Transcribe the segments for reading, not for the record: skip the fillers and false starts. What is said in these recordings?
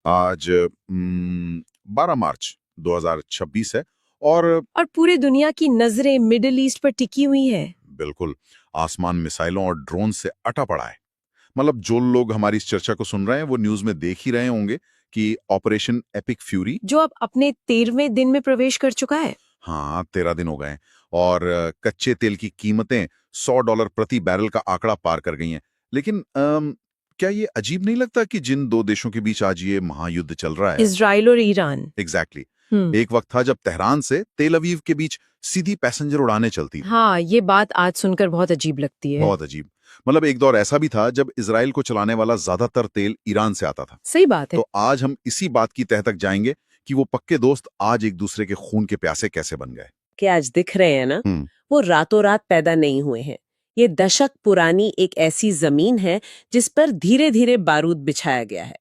आज 12 मार्च 2026 है। और और पूरी दुनिया की नजरें मिडिल ईस्ट पर टिकी हुई हैं। बिल्कुल, आसमान मिसाइलों और ड्रोन से अटा पड़ा है। मतलब जो लोग हमारी इस चर्चा को सुन रहे हैं वो न्यूज में देख ही रहे होंगे कि ऑपरेशन एपिक फ्यूरी, जो अब अपने 13वें दिन में प्रवेश कर चुका है। हाँ 13 दिन हो गए हैं, और कच्चे तेल की कीमतें $100 प्रति बैरल का आंकड़ा पार कर गई हैं। लेकिन क्या ये अजीब नहीं लगता कि जिन दो देशों के बीच आज ये महायुद्ध चल रहा है? इजराइल और ईरान। एग्जैक्टली एक वक्त था जब तेहरान से तेल अवीव के बीच सीधी पैसेंजर उड़ानें चलती थी। हाँ, ये बात आज सुनकर बहुत अजीब लगती है। बहुत अजीब। मतलब एक दौर ऐसा भी था जब इजराइल को चलाने वाला ज्यादातर तेल ईरान से आता था। सही बात है। तो आज हम इसी बात की तह तक जाएंगे कि वो पक्के दोस्त आज एक दूसरे के खून के प्यासे कैसे बन गए। के आज दिख रहे हैं ना, वो रातों रात पैदा नहीं हुए हैं। ये दशक पुरानी एक ऐसी जमीन है जिस पर धीरे धीरे बारूद बिछाया गया है।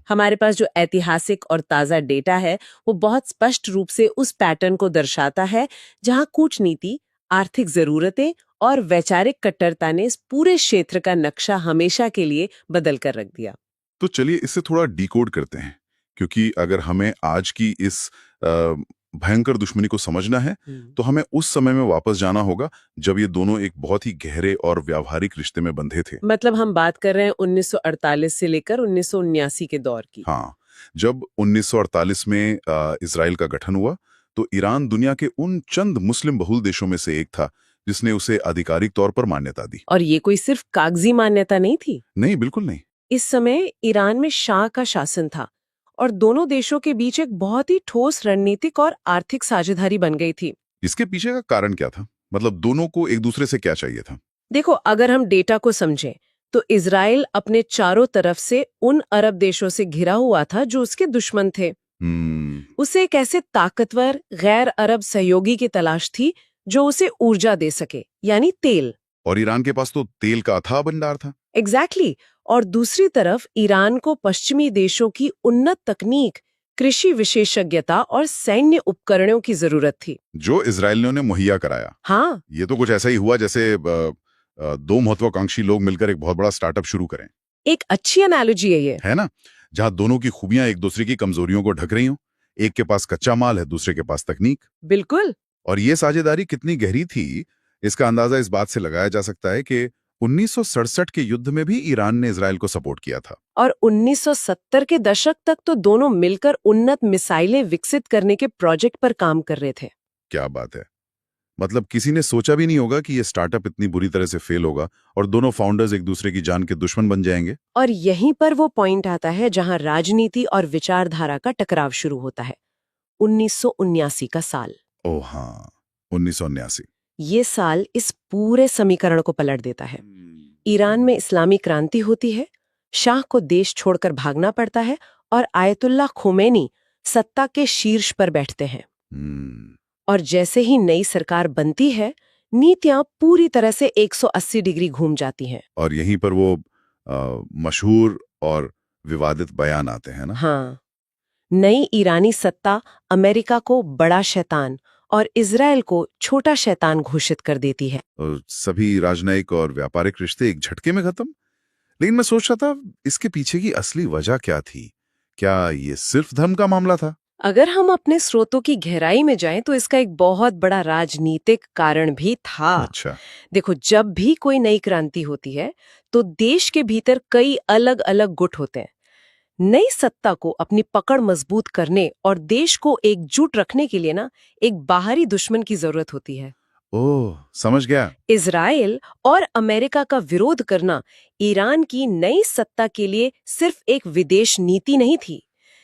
हमारे पास जो ऐतिहासिक और ताजा डेटा है वो बहुत स्पष्ट रूप से उस पैटर्न को दर्शाता है जहां कूटनीति, आर्थिक जरूरतें और वैचारिक कट्टरता ने इस पूरे क्षेत्र का नक्शा हमेशा के लिए बदल कर रख दिया। तो चलिए इसे थोड़ा डिकोड करते हैं, क्योंकि अगर हमें आज की इस भयंकर दुश्मनी को समझना है तो हमें उस समय में वापस जाना होगा जब ये दोनों एक बहुत ही गहरे और व्यावहारिक रिश्ते में बंधे थे। मतलब हम बात कर रहे हैं 1948 से लेकर 1979 के दौर की। हाँ, जब 1948 में इजराइल का गठन हुआ तो ईरान दुनिया के उन चंद मुस्लिम बहुल देशों में से एक था जिसने उसे आधिकारिक तौर पर मान्यता दी। और ये कोई सिर्फ कागजी मान्यता नहीं थी। नहीं, बिल्कुल नहीं। इस समय ईरान में शाह का शासन था और दोनों देशों के बीच एक बहुत ही ठोस रणनीतिक और आर्थिक साझेदारी बन गई थी। इसके पीछे का कारण क्या था? मतलब दोनों को एक दूसरे से क्या चाहिए था? देखो, अगर हम डेटा को समझें तो इजराइल अपने चारों तरफ से उन अरब देशों से घिरा हुआ था जो उसके दुश्मन थे। उसे एक ऐसे ताकतवर गैर अरब सहयोगी की तलाश थी जो उसे ऊर्जा दे सके, यानी तेल। और ईरान के पास तो तेल का अथाह भंडार था। एग्जैक्टली। और दूसरी तरफ ईरान को पश्चिमी देशों की उन्नत तकनीक, कृषि विशेषज्ञता और सैन्य उपकरणों की जरूरत थी, जो इजराइल ने उन्हें मुहैया कराया। हाँ, ये तो कुछ ऐसा ही हुआ जैसे दो महत्वाकांक्षी लोग मिलकर एक बहुत बड़ा स्टार्टअप शुरू करें। एक अच्छी एनालॉजी है ये। है ना? जहां दोनों की खूबियां एक दूसरे की कमजोरियों को ढक रही हों। एक के पास कच्चा माल है, दूसरे के पास तकनीक। बिल्कुल। और ये साझेदारी कितनी गहरी थी, इसका अंदाजा इस बात से लगाया जा सकता है कि 1967 के युद्ध में भी ईरान ने इजराइल को सपोर्ट किया था। और 1970 के दशक तक तो दोनों मिलकर उन्नत मिसाइलें विकसित करने के प्रोजेक्ट पर काम कर रहे थे। क्या बात है! मतलब किसी ने सोचा भी नहीं होगा कि ये स्टार्टअप इतनी बुरी तरह से फेल होगा और दोनों फाउंडर्स एक दूसरे की जान के दुश्मन बन जाएंगे। और यहीं पर वो पॉइंट आता है जहां राजनीति और विचारधारा का टकराव शुरू होता है। 1979 का साल। ओह हाँ, 1979। ये साल इस पूरे समीकरण को पलट देता है। ईरान में इस्लामी क्रांति होती है, शाह को देश छोड़कर भागना पड़ता है और आयतुल्लाह खोमेनी सत्ता के शीर्ष पर बैठते हैं। और जैसे ही नई सरकार बनती है, नीतियां पूरी तरह से 180 डिग्री घूम जाती हैं। और यहीं पर वो मशहूर और विवादित बयान आते हैं ना। हाँ, नई ईरानी सत्ता अमेरिका को बड़ा शैतान और इजराइल को छोटा शैतान घोषित कर देती है। और सभी राजनयिक और व्यापारिक रिश्ते एक झटके में खत्म। लेकिन मैं सोच रहा था इसके पीछे की असली वजह क्या थी? क्या ये सिर्फ धर्म का मामला था? अगर हम अपने स्रोतों की गहराई में जाएं तो इसका एक बहुत बड़ा राजनीतिक कारण भी था। अच्छा। देखो, जब भी कोई नई क्रांति होती है तो देश के भीतर कई अलग अलग गुट होते हैं। नई सत्ता को अपनी पकड़ मजबूत करने और देश को एकजुट रखने के लिए ना एक बाहरी दुश्मन की जरूरत होती है। ओह, समझ गया। इजराइल और अमेरिका का विरोध करना ईरान की नई सत्ता के लिए सिर्फ एक विदेश नीति नहीं थी,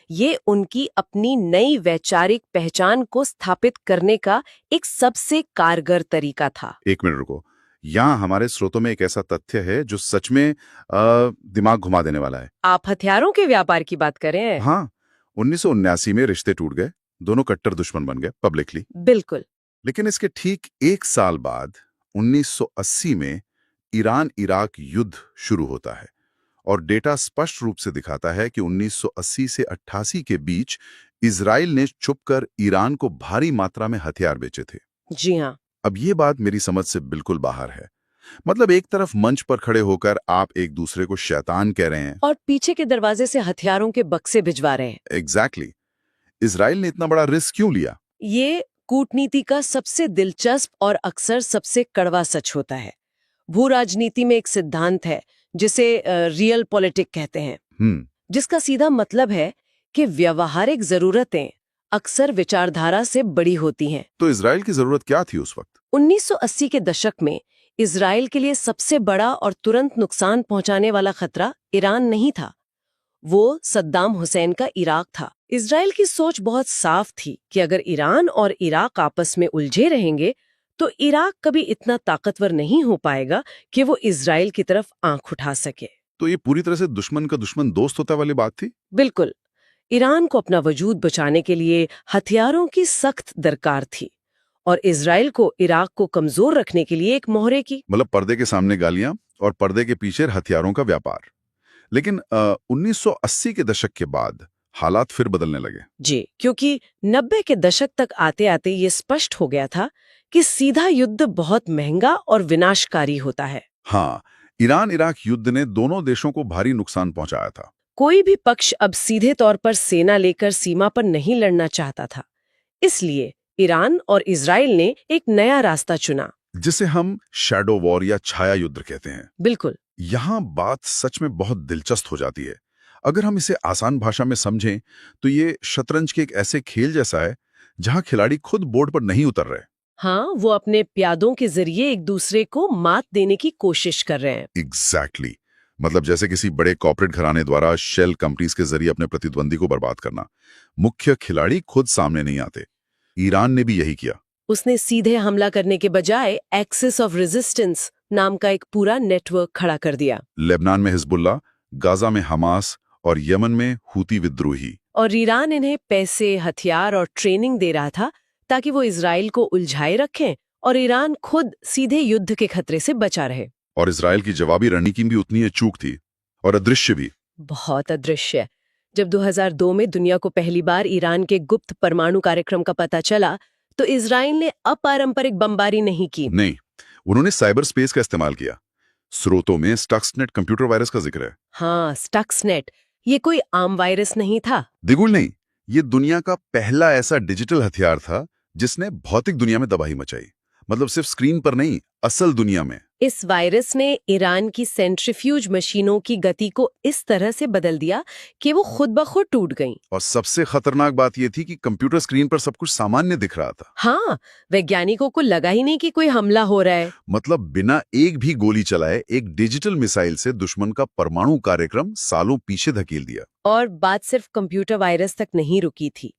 ये उनकी अपनी नई वैचारिक पहचान को स्थापित करने का एक सबसे कारगर तरीका था। एक मिनट रुको, यहाँ हमारे स्रोतों में एक ऐसा तथ्य है जो सच में दिमाग घुमा देने वाला है। आप हथियारों के व्यापार की बात करें? हाँ, 1979 में रिश्ते टूट गए, दोनों कट्टर दुश्मन बन गए पब्लिकली। बिल्कुल। लेकिन इसके ठीक एक साल बाद 1980 में ईरान इराक युद्ध शुरू होता है और डेटा स्पष्ट रूप से दिखाता है कि 1980 से 88 के बीच इजराइल ने छुपकर ईरान को भारी मात्रा में हथियार बेचे थे। जी हाँ। अब ये बात मेरी समझ से बिल्कुल बाहर है। मतलब एक तरफ मंच पर खड़े होकर आप एक दूसरे को शैतान कह रहे हैं। और पीछे के दरवाजे से हथियारों के बक्से भिजवा रहे हैं। एग्जैक्टली। इजराइल ने इतना बड़ा रिस्क क्यों लिया? ये कूटनीति का सबसे दिलचस्प और अक्सर सबसे कड़वा सच होता है। भू राजनीति में एक सिद्धांत है जिसे रियल पॉलिटिक कहते हैं, जिसका सीधा मतलब है कि व्यवहारिक जरूरतें अक्सर विचारधारा से बड़ी होती हैं। तो इजराइल की जरूरत क्या थी उस वक्त? 1980 के दशक में इजराइल के लिए सबसे बड़ा और तुरंत नुकसान पहुंचाने वाला खतरा ईरान नहीं था, वो सद्दाम हुसैन का इराक था। इजराइल की सोच बहुत साफ थी कि अगर ईरान और इराक आपस में उलझे रहेंगे तो इराक कभी इतना ताकतवर नहीं हो पाएगा कि वो इजराइल की तरफ आंख उठा सके। तो ये पूरी तरह से दुश्मन का दुश्मन दोस्त होता वाली बात थी। बिल्कुल। ईरान को अपना वजूद बचाने के लिए हथियारों की सख्त दरकार थी और इजराइल को इराक को कमजोर रखने के लिए एक मोहरे की। मतलब पर्दे के सामने गालियां और पर्दे के पीछे हथियारों का व्यापार। लेकिन 1980 के दशक के बाद हालात फिर बदलने लगे। जी, क्योंकि 90 के दशक तक आते आते ये स्पष्ट हो गया था कि सीधा युद्ध बहुत महंगा और विनाशकारी होता है। हाँ, ईरान इराक युद्ध ने दोनों देशों को भारी नुकसान पहुंचाया था। कोई भी पक्ष अब सीधे तौर पर सेना लेकर सीमा पर नहीं लड़ना चाहता था। इसलिए ईरान और इजराइल ने एक नया रास्ता चुना, जिसे हम शैडो वॉर या छाया युद्ध कहते हैं। बिल्कुल। यहाँ बात सच में बहुत दिलचस्प हो जाती है। अगर हम इसे आसान भाषा में समझें तो ये शतरंज के एक ऐसे खेल जैसा है जहां खिलाड़ी खुद बोर्ड पर नहीं उतर रहे। हाँ, वो अपने प्यादों के जरिए एक दूसरे को मात देने की कोशिश कर रहे हैं। एग्जैक्टली। मतलब जैसे किसी बड़े कॉर्पोरेट घराने द्वारा शेल कंपनीज के जरिए अपने प्रतिद्वंदी को बर्बाद करना। मुख्य खिलाड़ी खुद सामने नहीं आते। ईरान ने भी यही किया। उसने सीधे हमला करने के बजाय एक्सिस ऑफ रेजिस्टेंस नाम का एक पूरा नेटवर्क खड़ा कर दिया। लेबनान में हिजबुल्लाह, गाजा में हमास और यमन में हूती विद्रोही। और ईरान इन्हें पैसे, हथियार और ट्रेनिंग दे रहा था ताकि वो इजराइल को उलझाए रखें और ईरान खुद सीधे युद्ध के खतरे से बचा रहे। और इजराइल की जवाबी रणनीति भी उतनी अचूक थी और अदृश्य भी। बहुत अदृश्य। जब 2002 में दुनिया को पहली बार ईरान के गुप्त परमाणु कार्यक्रम का पता चला तो इजराइल ने अपारंपरिक बमबारी नहीं की। नहीं, उन्होंने साइबर स्पेस का इस्तेमाल किया। स्रोतों में स्टक्सनेट कंप्यूटर वायरस का जिक्र है। हाँ, स्टक्सनेट। ये कोई आम वायरस नहीं था। दिगुल नहीं, ये दुनिया का पहला ऐसा डिजिटल हथियार था जिसने भौतिक दुनिया में तबाही मचाई। मतलब सिर्फ स्क्रीन पर नहीं, असल दुनिया में। इस वायरस ने ईरान की सेंट्रीफ्यूज मशीनों की गति को इस तरह से बदल दिया कि वो खुद ब खुद टूट गईं। और सबसे खतरनाक बात यह थी कि कंप्यूटर स्क्रीन पर सब कुछ सामान्य दिख रहा था। हाँ, वैज्ञानिकों को लगा ही नहीं कि कोई हमला हो रहा है। मतलब बिना एक भी गोली चलाए एक डिजिटल मिसाइल से दुश्मन का परमाणु कार्यक्रम सालों पीछे धकेल दिया। और बात सिर्फ कंप्यूटर वायरस तक नहीं रुकी थी।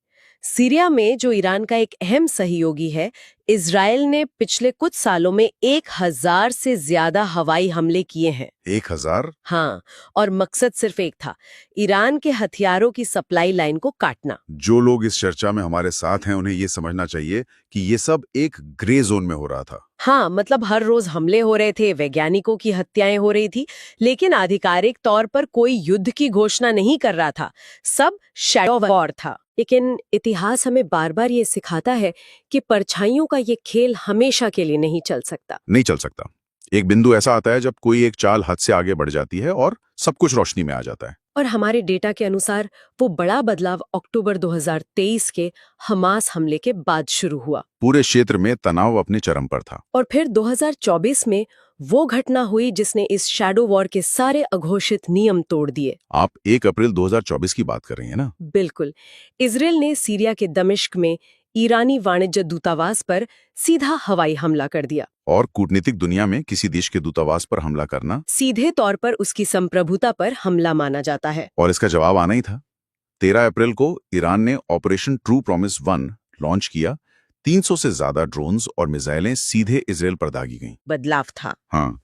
सीरिया में, जो ईरान का एक अहम सहयोगी है, इजराइल ने पिछले कुछ सालों में 1000 से ज्यादा हवाई हमले किए हैं। 1000? हाँ, और मकसद सिर्फ एक था, ईरान के हथियारों की सप्लाई लाइन को काटना। जो लोग इस चर्चा में हमारे साथ हैं उन्हें ये समझना चाहिए कि ये सब एक ग्रे जोन में हो रहा था। हाँ, मतलब हर रोज हमले हो रहे थे, वैज्ञानिकों की हत्याएं हो रही थी, लेकिन आधिकारिक तौर पर कोई युद्ध की घोषणा नहीं कर रहा था। सब शैडो वॉर था। लेकिन इतिहास हमें बार बार ये सिखाता है कि परछाइयों का ये खेल हमेशा के लिए नहीं चल सकता। नहीं चल सकता। एक बिंदु ऐसा आता है जब कोई एक चाल हद से आगे बढ़ जाती है और सब कुछ रोशनी में आ जाता है। और हमारे डेटा के अनुसार वो बड़ा बदलाव अक्टूबर 2023 के हमास हमले के बाद शुरू हुआ। पूरे क्षेत्र में तनाव अपने चरम पर था। और फिर 2024 में वो घटना हुई जिसने इस शैडो वॉर के सारे अघोषित नियम तोड़ दिए। आप 1 अप्रैल 2024 की बात कर रही हैं ना? बिल्कुल। इजराइल ने सीरिया के दमिश्क में ईरानी वाणिज्य दूतावास पर सीधा हवाई हमला कर दिया। और कूटनीतिक दुनिया में किसी देश के दूतावास पर हमला करना सीधे तौर पर उसकी संप्रभुता पर हमला माना जाता है। और इसका जवाब आना ही था। 13 अप्रैल को ईरान ने ऑपरेशन ट्रू प्रॉमिस 1 लॉन्च किया। 300 से ज्यादा ड्रोन्स और मिसाइलें सीधे इजराइल पर दागी गईं। बदलाव था। हाँ,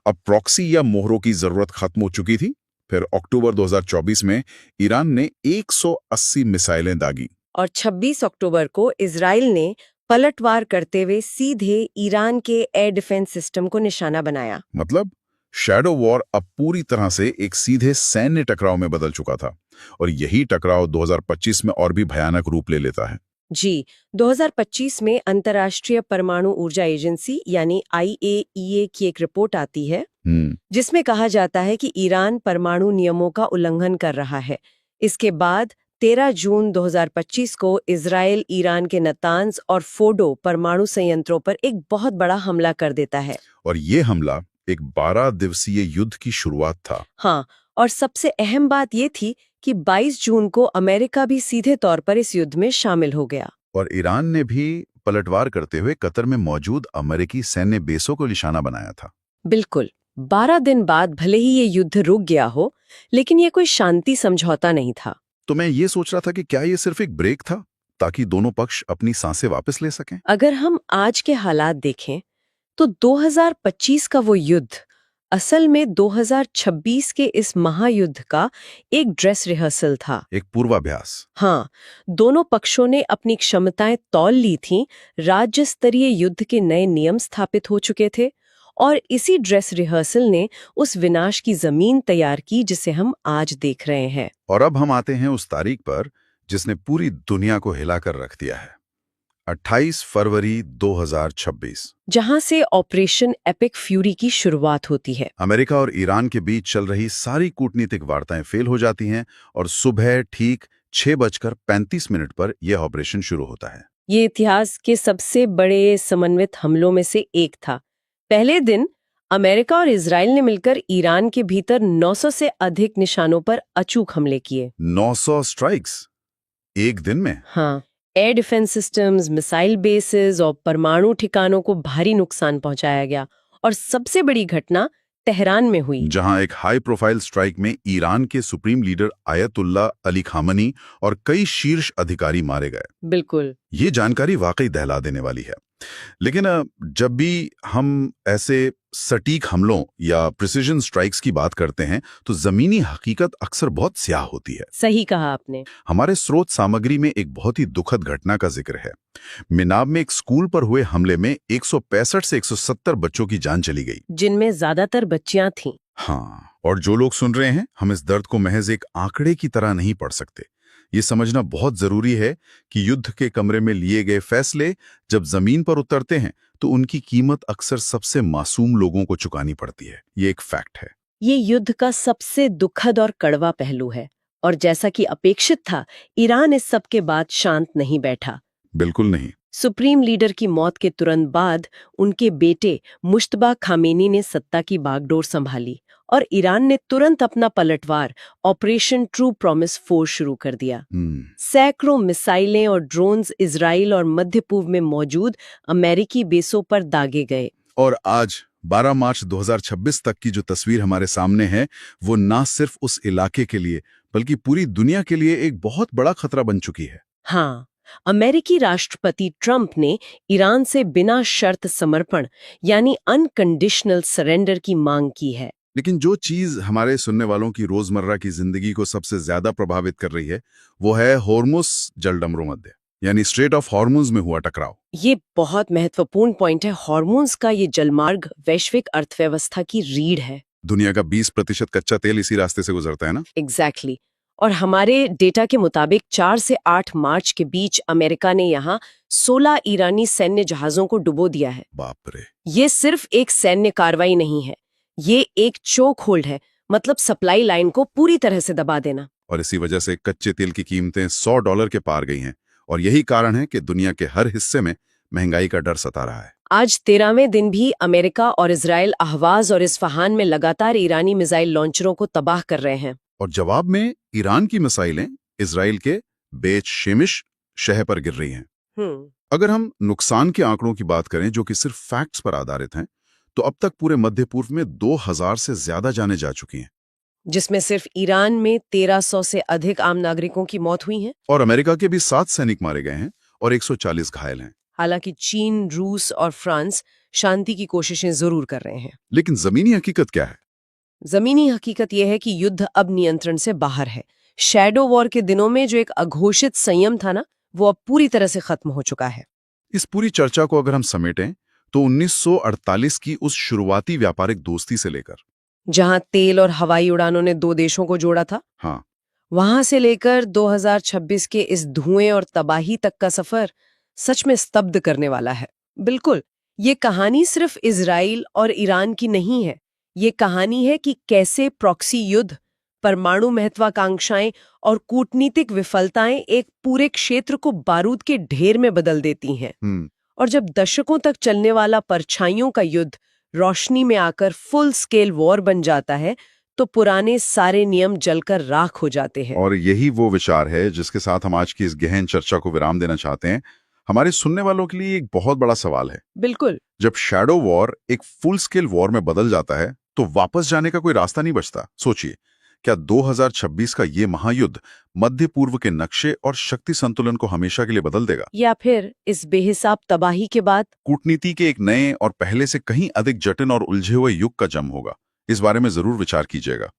अब प्रॉक्सी या मोहरों की जरूरत खत्म हो चुकी थी। फिर अक्टूबर 2024 में ईरान ने 180 मिसाइलें दागी। और 26 अक्टूबर को इजराइल ने पलटवार करते हुए सीधे ईरान के एयर डिफेंस सिस्टम को निशाना बनाया। मतलब शैडो वॉर अब पूरी तरह से एक सीधे सैन्य टकराव में बदल चुका था। और यही टकराव 2025 में और भी भयानक रूप ले लेता है। जी, 2025 में अंतर्राष्ट्रीय परमाणु ऊर्जा एजेंसी यानी IAEA की एक रिपोर्ट आती है जिसमें कहा जाता है कि ईरान परमाणु नियमों का उल्लंघन कर रहा है। इसके बाद 13 जून 2025 को इजराइल ईरान के नतांज और फोर्डो परमाणु संयंत्रों पर एक बहुत बड़ा हमला कर देता है। और ये हमला एक 12 दिवसीय युद्ध की शुरुआत था। हाँ, और सबसे अहम बात ये थी कि 22 जून को अमेरिका भी सीधे तौर पर इस युद्ध में शामिल हो गया। और ईरान ने भी पलटवार करते हुए कतर में मौजूद अमेरिकी सैन्य बेसों को निशाना बनाया था। बिल्कुल, 12 दिन बाद भले ही ये युद्ध रुक गया हो, लेकिन ये कोई शांति समझौता नहीं था। तो मैं ये सोच रहा था कि क्या ये सिर्फ एक ब्रेक था ताकि दोनों पक्ष अपनी सांसें वापस ले सकें। अगर हम आज के हालात देखें तो 2025 का वो युद्ध असल में 2026 के इस महायुद्ध का एक ड्रेस रिहर्सल था। एक पूर्वाभ्यास। हाँ, दोनों पक्षों ने अपनी क्षमताएं तौल ली थीं, राज्य स्तरीय युद्ध के नए नियम स्थापित हो चुके थे और इसी ड्रेस रिहर्सल ने उस विनाश की जमीन तैयार की जिसे हम आज देख रहे हैं। और अब हम आते हैं उस तारीख पर जिसने पूरी दुनिया को हिलाकर रख दिया है, 28 फरवरी 2026, जहां से ऑपरेशन एपिक फ्यूरी की शुरुआत होती है। अमेरिका और ईरान के बीच चल रही सारी कूटनीतिक वार्ताएं फेल हो जाती हैं और सुबह ठीक 6:35 पर यह ऑपरेशन शुरू होता है। ये इतिहास के सबसे बड़े समन्वित हमलों में से एक था। पहले दिन अमेरिका और इजराइल ने मिलकर ईरान के भीतर 900 से अधिक निशानों पर अचूक हमले किए। 900 स्ट्राइक्स एक दिन में? हाँ, air defence systems, missile bases और परमाणु ठिकानों को भारी नुकसान पहुंचाया गया। और सबसे बड़ी घटना तेहरान में हुई, जहां एक हाई प्रोफाइल स्ट्राइक में ईरान के सुप्रीम लीडर आयतुल्ला अली खामनी और कई शीर्ष अधिकारी मारे गए। बिल्कुल। ये जानकारी वाकई दहला देने वाली है। लेकिन जब भी हम ऐसे सटीक हमलों या प्रिसिजन स्ट्राइक्स की बात करते हैं तो जमीनी हकीकत अक्सर बहुत स्याह होती है। सही कहा आपने। हमारे स्रोत सामग्री में एक बहुत ही दुखद घटना का जिक्र है। मिनाब में एक स्कूल पर हुए हमले में 165 से 170 बच्चों की जान चली गई, जिनमें ज्यादातर बच्चियां थीं। हाँ, और जो लोग सुन रहे हैं, हम इस दर्द को महज एक आंकड़े की तरह नहीं पढ़ सकते। ये समझना बहुत जरूरी है कि युद्ध के कमरे में लिए गए फैसले जब जमीन पर उतरते हैं तो उनकी कीमत अक्सर सबसे मासूम लोगों को चुकानी पड़ती है। ये एक फैक्ट है। ये युद्ध का सबसे दुखद और कड़वा पहलू है। और जैसा कि अपेक्षित था, ईरान इस सब के बाद शांत नहीं बैठा। बिल्कुल नहीं। सुप्रीम लीडर की मौत के तुरंत बाद उनके बेटे मुश्तबा खामेनी ने सत्ता की बागडोर संभाली और ईरान ने तुरंत अपना पलटवार ऑपरेशन ट्रू प्रॉमिस 4 शुरू कर दिया। सैकड़ों मिसाइलें और ड्रोन्स इजराइल और मध्य पूर्व में मौजूद अमेरिकी बेसों पर दागे गए। और आज 12 मार्च 2026 तक की जो तस्वीर हमारे सामने है, वो ना सिर्फ उस इलाके के लिए बल्कि पूरी दुनिया के लिए एक बहुत बड़ा खतरा बन चुकी है। हाँ, अमेरिकी राष्ट्रपति ट्रंप ने ईरान से बिना शर्त समर्पण यानी अनकंडीशनल सरेंडर की मांग की है। लेकिन जो चीज हमारे सुनने वालों की रोजमर्रा की जिंदगी को सबसे ज्यादा प्रभावित कर रही है, वो है होर्मुज जलडमरू मध्य यानी स्ट्रेट ऑफ हॉर्मुज में हुआ टकराव। ये बहुत महत्वपूर्ण पॉइंट है। हॉर्मोन्स का ये जलमार्ग वैश्विक अर्थव्यवस्था की रीढ़ है। दुनिया का 20% कच्चा तेल इसी रास्ते से गुजरता है ना। एग्जैक्टली। और हमारे डेटा के मुताबिक 4 से 8 मार्च के बीच अमेरिका ने यहाँ 16 ईरानी सैन्य जहाजों को डुबो दिया है। बाप रे। ये सिर्फ एक सैन्य कार्रवाई नहीं है, ये एक चोक होल्ड है, मतलब सप्लाई लाइन को पूरी तरह से दबा देना। और इसी वजह से कच्चे तेल की कीमतें $100 के पार गई हैं और यही कारण है कि दुनिया के हर हिस्से में महंगाई का डर सता रहा है। आज 13वें दिन भी अमेरिका और इजराइल अहवाज और इस्फहान में लगातार ईरानी मिसाइल लॉन्चरों को तबाह कर रहे हैं। और जवाब में ईरान की मिसाइलें इजराइल के बेत शेमिश शहर पर गिर रही हैं। अगर हम नुकसान के आंकड़ों की बात करें जो कि सिर्फ फैक्ट्स पर आधारित हैं, तो अब तक पूरे मध्य पूर्व में 2000 से ज्यादा जानें जा चुकी हैं, जिसमें सिर्फ ईरान में 1300 से अधिक आम नागरिकों की मौत हुई है। और अमेरिका के भी 7 सैनिक मारे गए हैं और 140 घायल हैं। हालांकि चीन, रूस और फ्रांस शांति की कोशिशें जरूर कर रहे हैं। लेकिन जमीनी हकीकत क्या है? जमीनी हकीकत यह है कि युद्ध अब नियंत्रण से बाहर है। शैडो वॉर के दिनों में जो एक अघोषित संयम था ना, वो अब पूरी तरह से खत्म हो चुका है। इस पूरी चर्चा को अगर हम समेटें तो 1948 की उस शुरुआती व्यापारिक दोस्ती से लेकर जहां तेल और हवाई उड़ानों ने 2 देशों को जोड़ा था, हाँ, वहां से लेकर 2026 के इस धुएं और तबाही तक का सफर सच में स्तब्ध करने वाला है। बिल्कुल, ये कहानी सिर्फ इजराइल और ईरान की नहीं है। ये कहानी है कि कैसे प्रॉक्सी युद्ध, परमाणु महत्वाकांक्षाएं और कूटनीतिक विफलताएं एक पूरे क्षेत्र को बारूद के ढेर में बदल देती हैं। और जब दशकों तक चलने वाला परछाइयों का युद्ध रोशनी में आकर फुल स्केल वॉर बन जाता है, तो पुराने सारे नियम जलकर राख हो जाते हैं। और यही वो विचार है जिसके साथ हम आज की इस गहन चर्चा को विराम देना चाहते हैं। हमारे सुनने वालों के लिए एक बहुत बड़ा सवाल है। बिल्कुल। जब शैडो वॉर एक फुल स्केल वॉर में बदल जाता है, तो वापस जाने का कोई रास्ता नहीं बचता। सोचिए, क्या 2026 का ये महायुद्ध मध्य पूर्व के नक्शे और शक्ति संतुलन को हमेशा के लिए बदल देगा? या फिर इस बेहिसाब तबाही के बाद कूटनीति के एक नए और पहले से कहीं अधिक जटिल और उलझे हुए युग का जन्म होगा? इस बारे में जरूर विचार कीजिएगा।